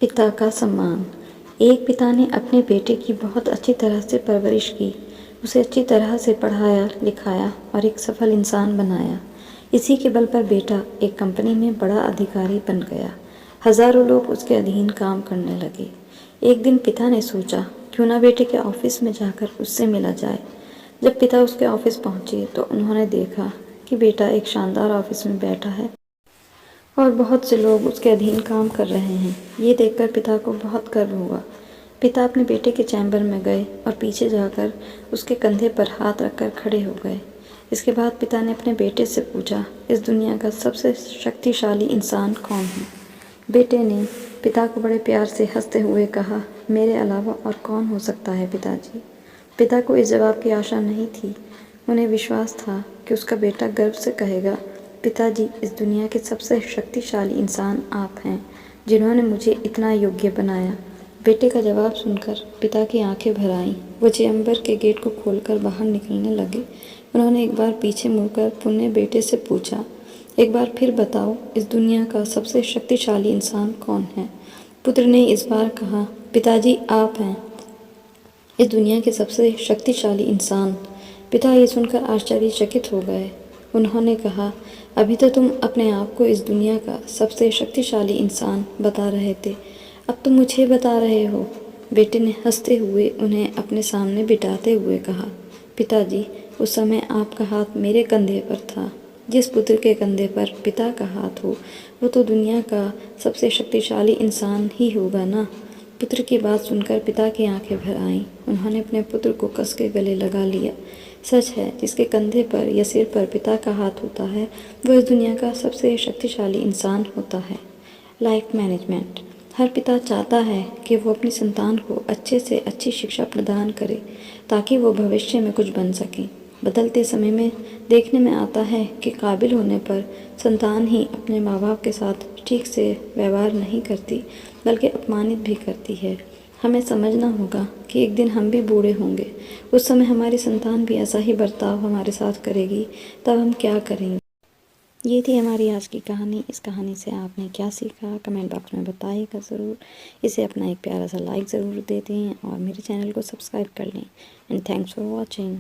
पिता का सम्मान। एक पिता ने अपने बेटे की बहुत अच्छी तरह से परवरिश की, उसे अच्छी तरह से पढ़ाया लिखाया और एक सफल इंसान बनाया। इसी के बल पर बेटा एक कंपनी में बड़ा अधिकारी बन गया। हजारों लोग उसके अधीन काम करने लगे। एक दिन पिता ने सोचा, क्यों ना बेटे के ऑफिस में जाकर उससे मिला जाए। जब पिता उसके ऑफिस पहुंचे तो उन्होंने देखा कि बेटा एक शानदार ऑफिस में बैठा है और बहुत से लोग उसके अधीन काम कर रहे हैं। ये देखकर पिता को बहुत गर्व हुआ। पिता अपने बेटे के चैम्बर में गए और पीछे जाकर उसके कंधे पर हाथ रखकर खड़े हो गए। इसके बाद पिता ने अपने बेटे से पूछा, इस दुनिया का सबसे शक्तिशाली इंसान कौन है? बेटे ने पिता को बड़े प्यार से हंसते हुए कहा, मेरे अलावा और कौन हो सकता है पिताजी। पिता को इस जवाब की आशा नहीं थी। उन्हें विश्वास था कि उसका बेटा गर्व से कहेगा, पिताजी, इस दुनिया के सबसे शक्तिशाली इंसान आप हैं, जिन्होंने मुझे इतना योग्य बनाया। बेटे का जवाब सुनकर पिता की आंखें भर आईं। वो चैम्बर के गेट को खोलकर बाहर निकलने लगे। उन्होंने एक बार पीछे मुड़कर पुनः बेटे से पूछा, एक बार फिर बताओ, इस दुनिया का सबसे शक्तिशाली इंसान कौन है? पुत्र ने इस बार कहा, पिताजी, आप हैं इस दुनिया के सबसे शक्तिशाली इंसान। पिता ये सुनकर आश्चर्यचकित हो गए। उन्होंने कहा, अभी तो तुम अपने आप को इस दुनिया का सबसे शक्तिशाली इंसान बता रहे थे, अब तुम मुझे बता रहे हो। बेटे ने हंसते हुए उन्हें अपने सामने बिठाते हुए कहा, पिताजी, उस समय आपका हाथ मेरे कंधे पर था। जिस पुत्र के कंधे पर पिता का हाथ हो, वो तो दुनिया का सबसे शक्तिशाली इंसान ही होगा ना। पुत्र की बात सुनकर पिता की आंखें भर आईं। उन्होंने अपने पुत्र को कस के गले लगा लिया। सच है, जिसके कंधे पर या सिर पर पिता का हाथ होता है, वो इस दुनिया का सबसे शक्तिशाली इंसान होता है। Life management. हर पिता चाहता है कि वो अपनी संतान को अच्छे से अच्छी शिक्षा प्रदान करे, ताकि वो भविष्य में कुछ बन सकें। बदलते समय में देखने में आता है कि काबिल होने पर संतान ही अपने माँ बाप के साथ ठीक से व्यवहार नहीं करती, बल्कि अपमानित भी करती है। हमें समझना होगा कि एक दिन हम भी बूढ़े होंगे। उस समय हमारी संतान भी ऐसा ही बर्ताव हमारे साथ करेगी, तब हम क्या करेंगे? ये थी हमारी आज की कहानी। इस कहानी से आपने क्या सीखा, कमेंट बॉक्स में बताइएगा ज़रूर। इसे अपना एक प्यारा सा लाइक ज़रूर दे दें और मेरे चैनल को सब्सक्राइब कर लें। And thanks for watching.